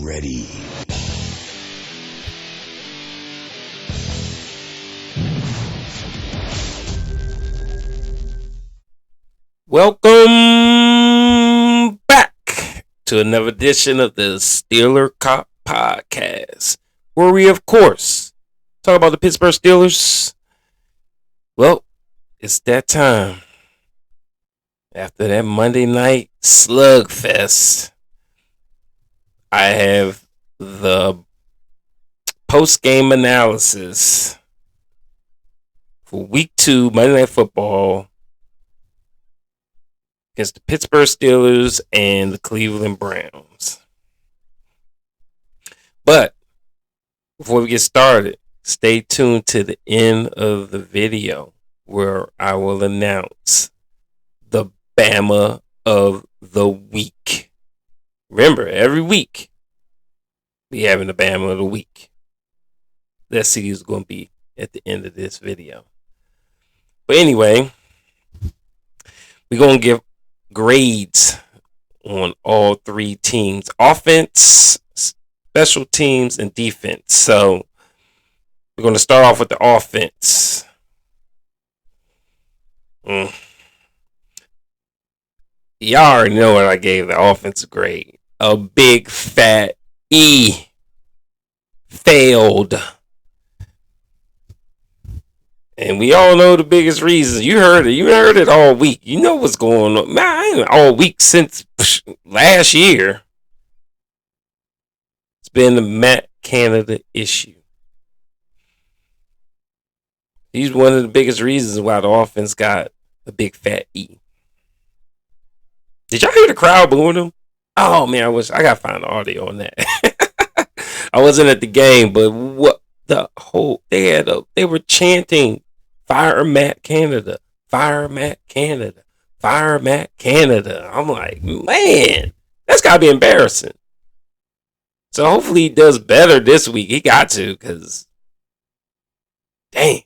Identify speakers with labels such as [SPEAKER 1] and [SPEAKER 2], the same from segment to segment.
[SPEAKER 1] ready.
[SPEAKER 2] Welcome back to another edition of the Steeler Cop Podcast, where we, of course, talk about the Pittsburgh Steelers. Well, it's that time. After that Monday night slugfest, I have the post-game analysis for Week 2 Monday Night Football against the Pittsburgh Steelers and the Cleveland Browns. But before we get started, stay tuned to the end of the video where I will announce the Bama of the Week. Remember, every week we having the Bama of the Week. Let's see who's going to be at the end of this video. But anyway, we're going to give grades on all three teams: offense, special teams, and defense. So we're going to start off with the offense. Y'all already know what I gave the offensive grade. A big fat E. Failed. And we all know the biggest reasons. You heard it. You heard it all week. You know what's going on. Man, all week since last year. It's been the Matt Canada issue. He's one of the biggest reasons why the offense got a big fat E. Did y'all hear the crowd booing him? Oh man, I gotta find the audio on that. I wasn't at the game, but what the whole they were chanting, "Fire Matt Canada, fire Matt Canada, fire Matt Canada." I'm like, man, that's gotta be embarrassing. So hopefully he does better this week. He got to, because dang,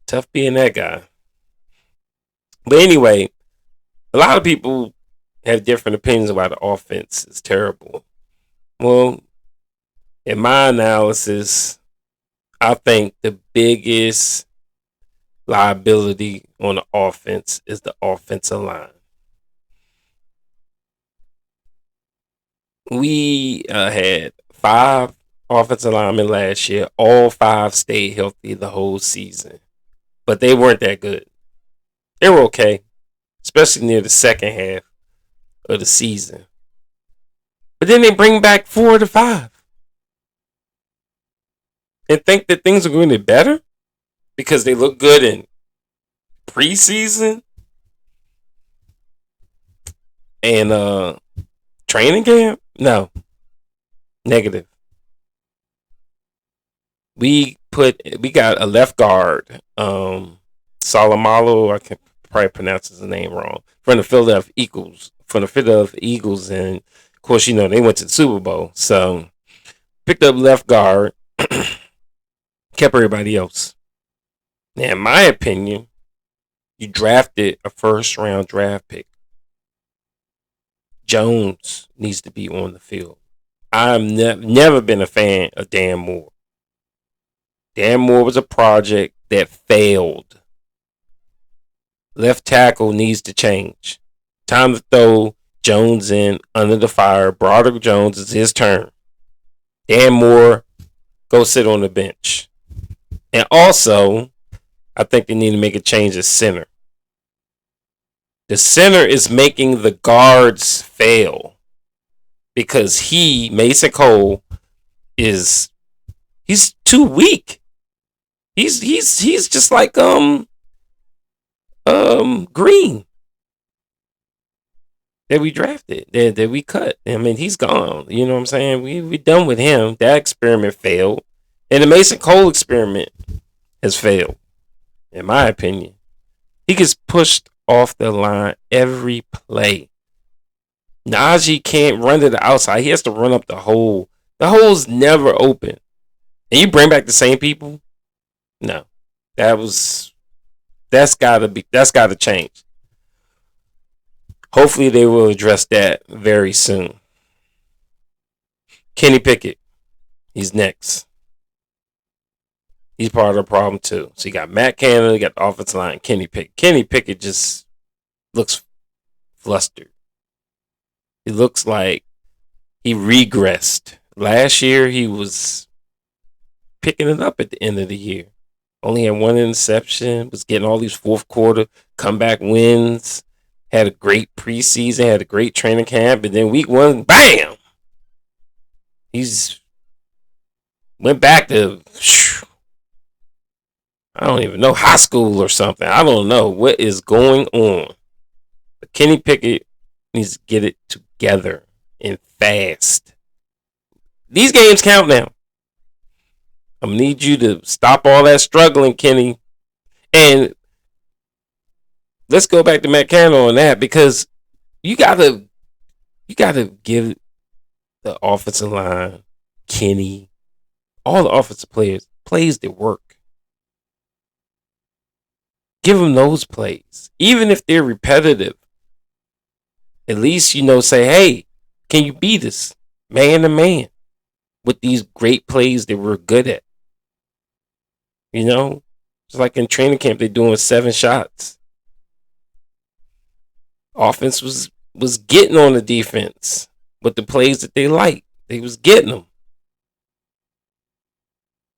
[SPEAKER 2] tough being that guy. But anyway, a lot of people have different opinions about the offense is terrible. Well, in my analysis, I think the biggest liability on the offense is the offensive line. We had 5 offensive linemen last year. All 5 stayed healthy the whole season. But they weren't that good. They were okay, especially near the second half of the season. But then they bring back 4 to 5 and think that things are going to be better because they look good in preseason and training camp. No, negative. We got a left guard, Salamalo. I can probably pronounce his name wrong. From the Philadelphia Eagles, and of course, you know they went to the Super Bowl. So picked up left guard, kept everybody else. Now, in my opinion, you drafted a first-round draft pick. Jones needs to be on the field. I've never been a fan of Dan Moore. Dan Moore was a project that failed. Left tackle needs to change. Time to throw Jones in under the fire. Broderick Jones, is his turn. Dan Moore, go sit on the bench. And also, I think they need to make a change at center. The center is making the guards fail because Mason Cole, he's too weak. He's just like Green that we drafted, that we cut. I mean, he's gone. You know what I'm saying? We done with him. That experiment failed. And the Mason Cole experiment has failed, in my opinion. He gets pushed off the line every play. Najee can't run to the outside. He has to run up the hole. The hole's never open. And you bring back the same people? No. That's gotta change. Hopefully they will address that very soon. Kenny Pickett, he's next. He's part of the problem too. So you got Matt Canada, you got the offensive line, Kenny Pickett. Kenny Pickett just looks flustered. He looks like he regressed. Last year he was picking it up at the end of the year. Only had one interception, was getting all these fourth quarter comeback wins, had a great preseason, had a great training camp, and then week one, bam! He's went back to, I don't even know, high school or something. I don't know what is going on. But Kenny Pickett needs to get it together and fast. These games count now. I'm going to need you to stop all that struggling, Kenny. And let's go back to Matt Canada on that, because you gotta give the offensive line, Kenny, all the offensive players, plays that work. Give them those plays. Even if they're repetitive, at least, say, hey, can you beat us man to man with these great plays that we're good at? It's like in training camp, they're doing 7 shots. Offense was getting on the defense with the plays that they like. They was getting them.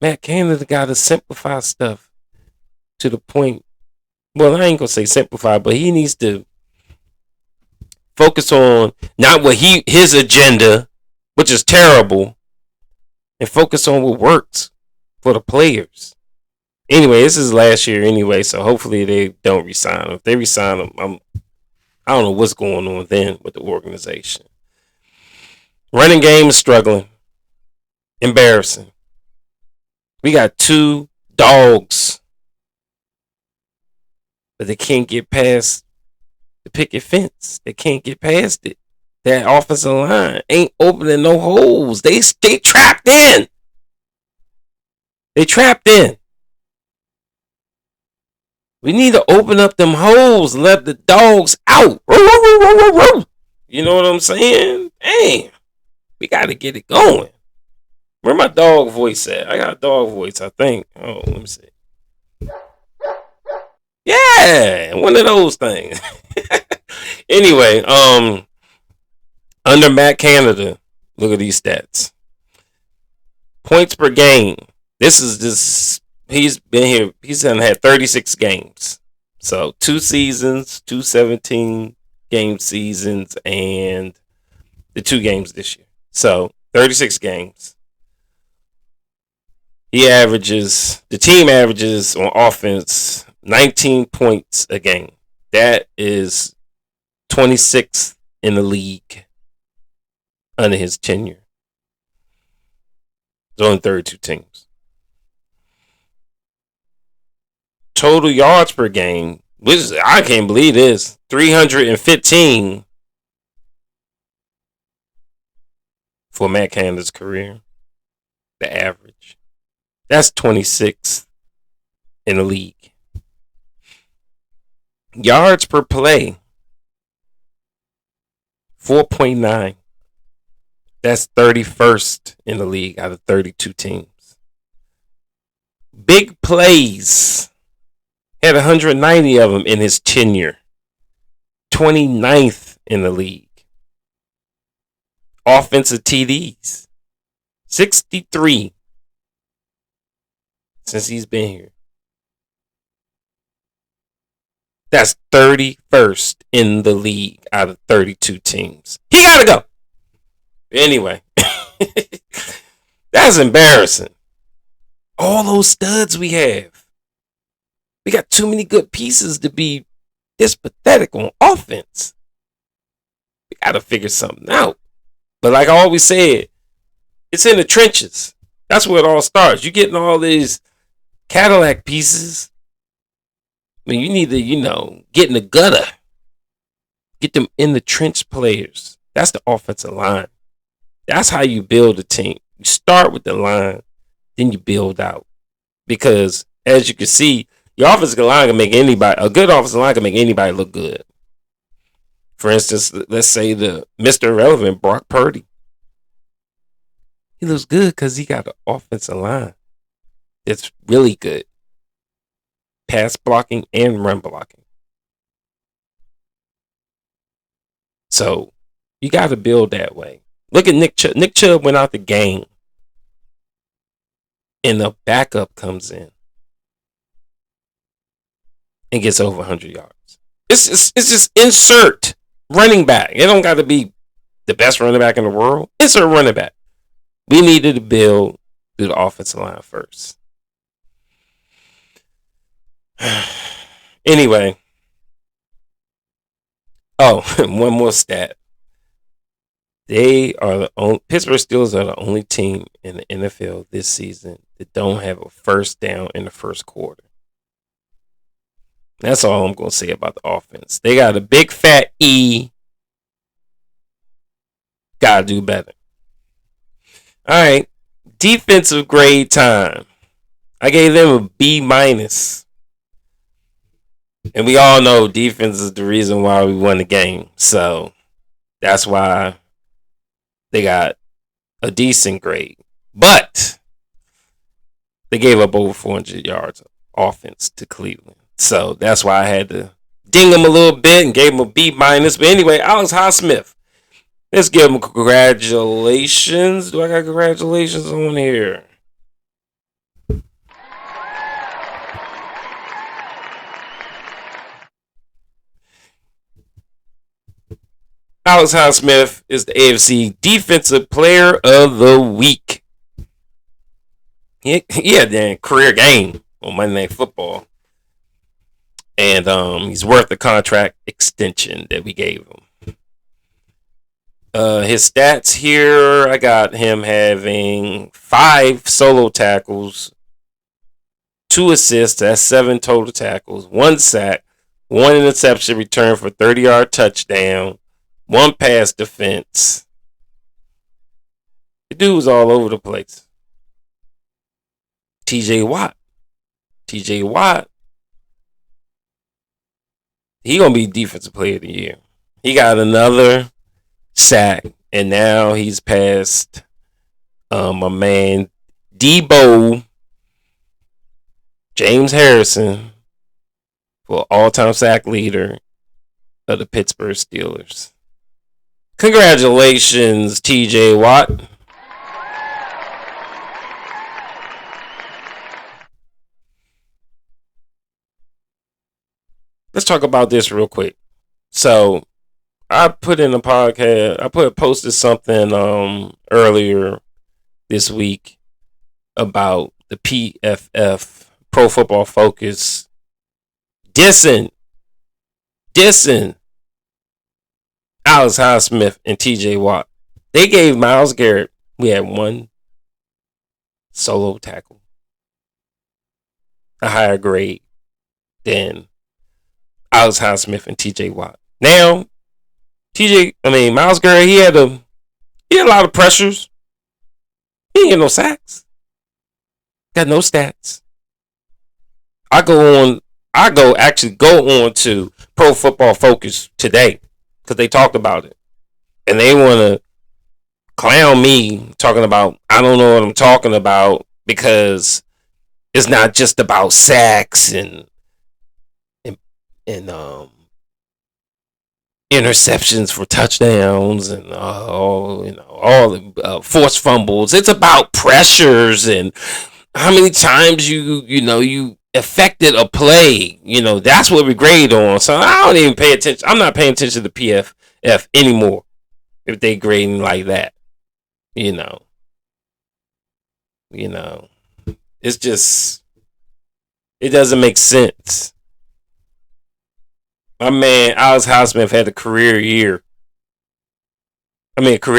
[SPEAKER 2] Matt Canada got to simplify stuff to the point. Well, I ain't going to say simplify, but he needs to focus on not what his agenda, which is terrible, and focus on what works for the players. Anyway, this is last year anyway, so hopefully they don't resign him. If they resign him, I don't know what's going on then with the organization. Running game is struggling. Embarrassing. We got 2 dogs, but they can't get past the picket fence. They can't get past it. That offensive line ain't opening no holes. They trapped in. They trapped in. We need to open up them holes, let the dogs out. You know what I'm saying? Damn. We got to get it going. Where my dog voice at? I got a dog voice, I think. Oh, let me see. Yeah, one of those things. Anyway, under Matt Canada, look at these stats. Points per game. He's been here. He's had 36 games. So 2 seasons, 2 17-game seasons, and the 2 games this year. So 36 games. The team averages on offense 19 points a game. That is 26th in the league under his tenure. There's only 32 teams. Total yards per game, which I can't believe this, 315 for Matt Canada's career. The average. That's 26th in the league. Yards per play, 4.9. That's 31st in the league out of 32 teams. Big plays, had 190 of them in his tenure. 29th in the league. Offensive TDs, 63 since he's been here. That's 31st in the league out of 32 teams. He got to go. Anyway, that's embarrassing. All those studs we have. We got too many good pieces to be this pathetic on offense. We got to figure something out. But like I always said, it's in the trenches. That's where it all starts. You're getting all these Cadillac pieces. I mean, you need to, get in the gutter. Get them in the trench players. That's the offensive line. That's how you build a team. You start with the line, then you build out. Because as you can see, your offensive line can make a good offensive line can make anybody look good. For instance, let's say the Mr. Irrelevant, Brock Purdy. He looks good because he got an offensive line that's really good. Pass blocking and run blocking. So you got to build that way. Look at Nick Chubb. Nick Chubb went out the game, and the backup comes in and gets over 100 yards. It's just insert running back. It don't got to be the best running back in the world. Insert running back. We needed to build through the offensive line first. Anyway. Oh, one more stat. They are the only Pittsburgh Steelers are the only team in the NFL this season that don't have a first down in the first quarter. That's all I'm going to say about the offense. They got a big fat E. Got to do better. All right. Defensive grade time. I gave them a B minus. And we all know defense is the reason why we won the game. So that's why they got a decent grade. But they gave up over 400 yards of offense to Cleveland. So that's why I had to ding them a little bit and gave them a B minus. But anyway, Alex Highsmith. Let's give him congratulations. Do I got congratulations on here? Alex Highsmith is the AFC Defensive Player of the Week. He had a career game on Monday Night Football. And he's worth the contract extension that we gave him. His stats here, I got him having 5 solo tackles, 2 assists, that's 7 total tackles, 1 sack, 1 interception return for 30-yard touchdown, 1 pass defense. The dude was all over the place. TJ Watt, he gonna be Defensive Player of the Year. He got another sack, and now he's past my man Debo James Harrison for all-time sack leader of the Pittsburgh Steelers. Congratulations, TJ Watt. Let's talk about this real quick. So I put in a podcast. Posted something earlier this week about the PFF, Pro Football Focus, dissing Alex Highsmith and TJ Watt. They gave Myles Garrett, we had 1 solo tackle, a higher grade than Alex Highsmith and TJ Watt. Now, Myles Garrett, he had a lot of pressures. He ain't get no sacks. Got no stats. I go on to Pro Football Focus today because they talked about it. And they want to clown me talking about I don't know what I'm talking about because it's not just about sacks and interceptions for touchdowns and all the forced fumbles. It's about pressures and how many times you affected a play. That's what we grade on. So I don't even pay attention. I'm not paying attention to the PFF anymore if they grading like that. It's just, it doesn't make sense. My man Alex Highsmith had a career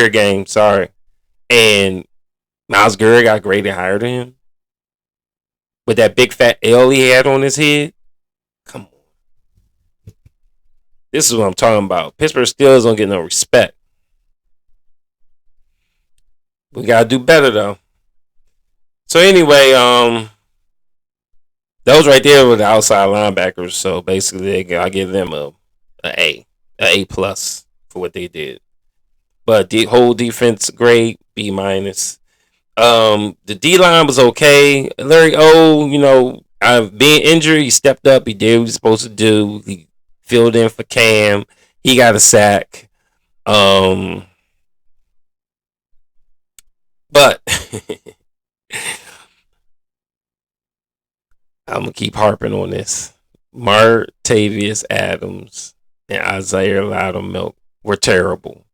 [SPEAKER 2] game, sorry. And Myles Garrett got graded higher than him. With that big fat L he had on his head. Come on. This is what I'm talking about. Pittsburgh Steelers don't get no respect. We gotta do better though. So anyway, those right there were the outside linebackers. So basically, I give them an A plus for what they did. But the whole defense grade B minus. The D line was okay. Larry O, being injured, he stepped up. He did what he was supposed to do. He filled in for Cam. He got a sack. But I'm gonna keep harping on this. Martavius Adams and Isaiah Loudermilk were terrible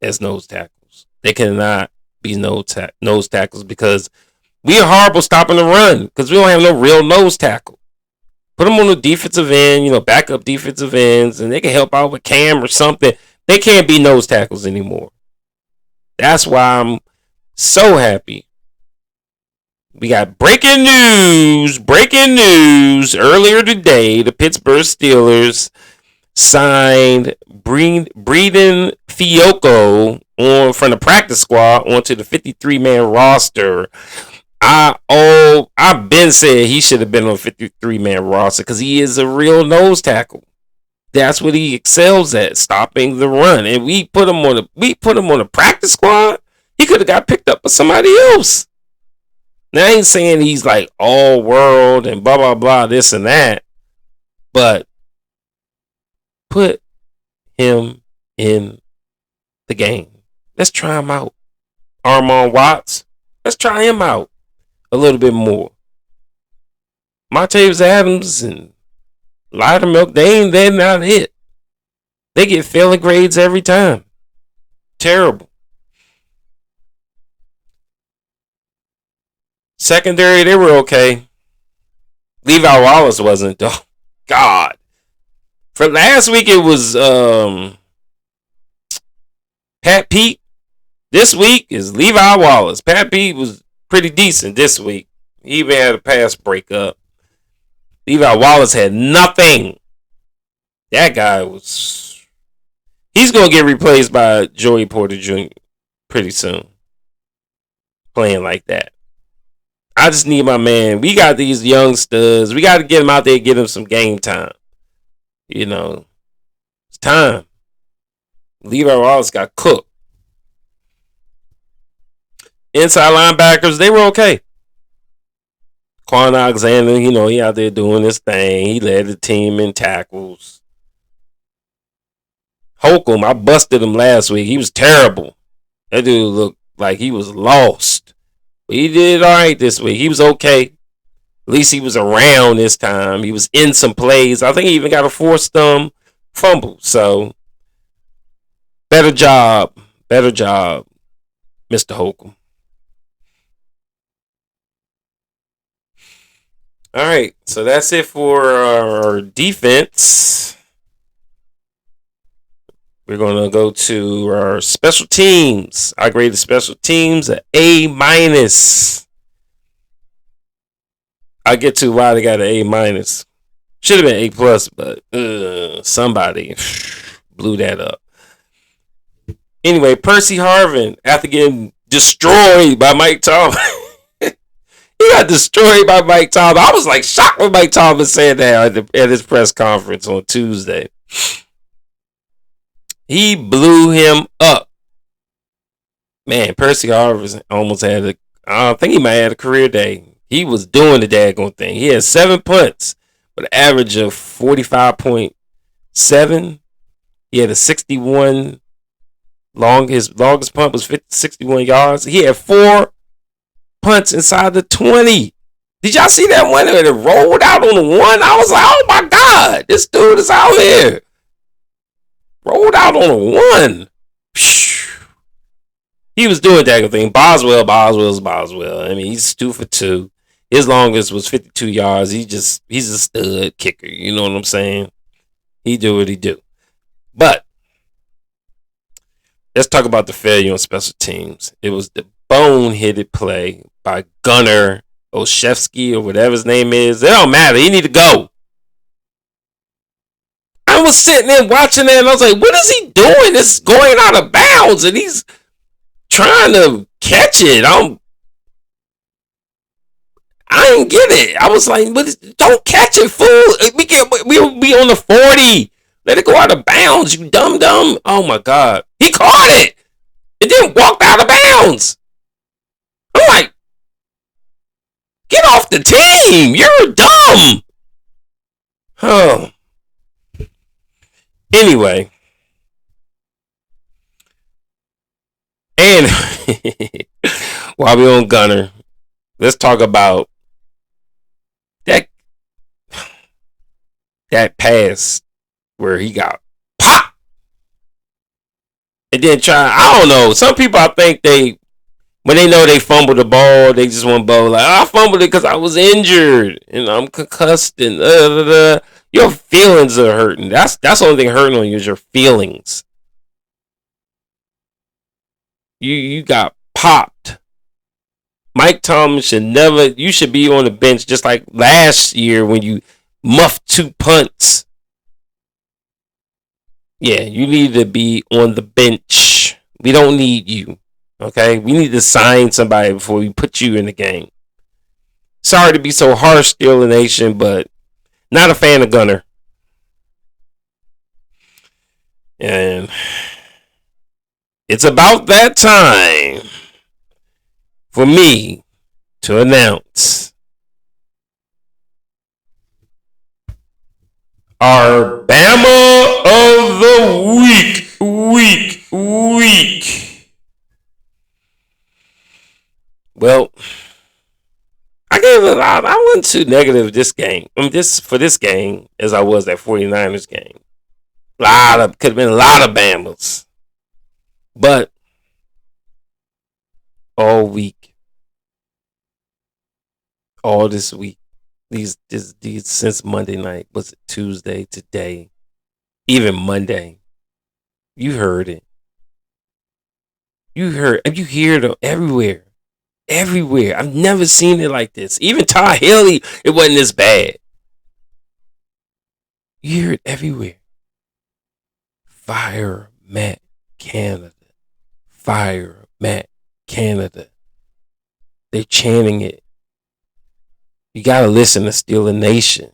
[SPEAKER 2] as nose tackles. They cannot be nose tackles because we are horrible stopping the run because we don't have no real nose tackle. Put them on the defensive end, backup defensive ends, and they can help out with Cam or something. They can't be nose tackles anymore. That's why I'm so happy. We got breaking news earlier today. The Pittsburgh Steelers signed Breeden Fioco from the practice squad onto the 53-man roster. I've been saying he should have been on a 53-man roster because he is a real nose tackle. That's what he excels at, stopping the run. And we put him on a practice squad. He could have got picked up by somebody else. Now, I ain't saying he's like all world and blah, blah, blah, this and that. But put him in the game. Let's try him out. Armon Watts. Let's try him out a little bit more. Martavis Adams and Loudermilk, they're not hit. They get failing grades every time. Terrible. Secondary, they were okay. Levi Wallace wasn't, though. God. For last week, it was Pat Pete. This week is Levi Wallace. Pat Pete was pretty decent this week. He even had a pass breakup. Levi Wallace had nothing. That guy was... He's going to get replaced by Joey Porter Jr. pretty soon. Playing like that. I just need my man. We got these young studs. We got to get them out there and get them some game time. It's time. Levi Wallace got cooked. Inside linebackers, they were okay. Quan Alexander, he out there doing his thing. He led the team in tackles. Holcomb, I busted him last week. He was terrible. That dude looked like he was lost. But he did all right this week. He was okay. At least he was around this time. He was in some plays. I think he even got a forced fumble. So, better job, Mr. Holcomb. All right, so that's it for our defense. We're going to go to our special teams. I graded special teams an A-. I'll get to why they got an A-. Should have been A+, but somebody blew that up. Anyway, Percy Harvin, after getting destroyed by Mike Tomlin. He got destroyed by Mike Tomlin. I was like shocked when Mike Tomlin said that at his press conference on Tuesday. He blew him up. Man, Percy Harvin almost had I think he might have had a career day. He was doing the daggone thing. He had 7 punts with an average of 45.7. He had a 61 his longest punt was 61 yards. He had 4 punts inside the 20. Did y'all see that one that rolled out on the 1? I was like, oh my God, this dude is out here. Rolled out on a 1. He was doing that thing. Boswell's Boswell. I mean, he's 2 for 2. His longest was 52 yards. He's a stud kicker. You know what I'm saying? He do what he do. But let's talk about the failure on special teams. It was the boneheaded play by Gunnar Olszewski or whatever his name is. It don't matter. He need to go. I was sitting there watching that and I was like, what is he doing? It's going out of bounds and he's trying to catch it. I didn't get it. I was like, don't catch it, fool. We'll be on the 40. Let it go out of bounds, you dumb. Oh my God. He caught it. It then walked out of bounds. I'm like, get off the team. You're dumb. Oh. Anyway. And while we on Gunner, let's talk about that pass where he got pop. And then I don't know. Some people, I think when they know they fumbled the ball, they just want to bowl like, I fumbled it because I was injured and I'm concussed and your feelings are hurting. That's the only thing hurting on you is your feelings. You got popped. Mike Tomlin you should be on the bench just like last year when you muffed 2 punts. Yeah, you need to be on the bench. We don't need you. Okay? We need to sign somebody before we put you in the game. Sorry to be so harsh, Steeler Nation, but not a fan of Gunner. And it's about that time for me to announce our Bama of the week. Well, I wasn't too negative this game. For this game as I was that 49ers game. Could have been a lot of Bamas. But all week, all this week, these since Monday night, was it Tuesday, today, even Monday, you heard it. You hear it everywhere. Everywhere. I've never seen it like this. Even Todd Haley, it wasn't this bad. You hear it everywhere. Fire Matt Canada. Fire Matt Canada. They're chanting it. You got to listen to Steeler Nation.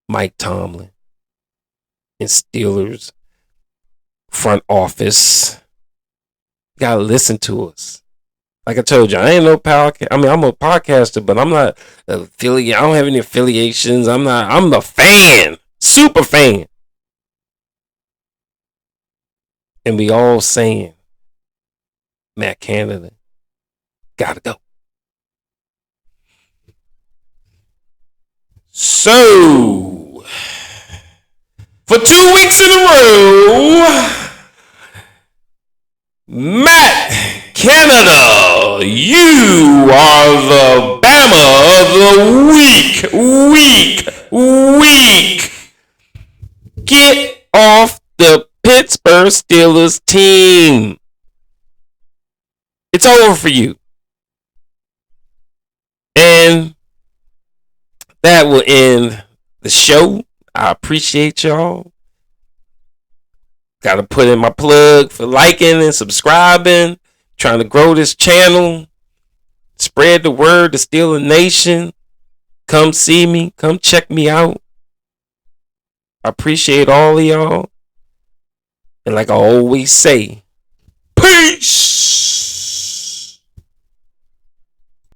[SPEAKER 2] Mike Tomlin and Steelers front office. You got to listen to us. Like I told you, I ain't no podcast. I mean, I'm a podcaster, but I'm not affiliate. I don't have any affiliations. I'm a fan. Super fan. And we all saying, Matt Canada, gotta go. So, for 2 weeks in a row, Matt Canada, you are the Bama of the week. Get off the Pittsburgh Steelers team. It's over for you. And that will end the show. I appreciate y'all. Got to put in my plug for liking and subscribing. Trying to grow this channel. Spread the word to Steeler Nation. Come see me. Come check me out. I appreciate all of y'all. And like I always say, peace.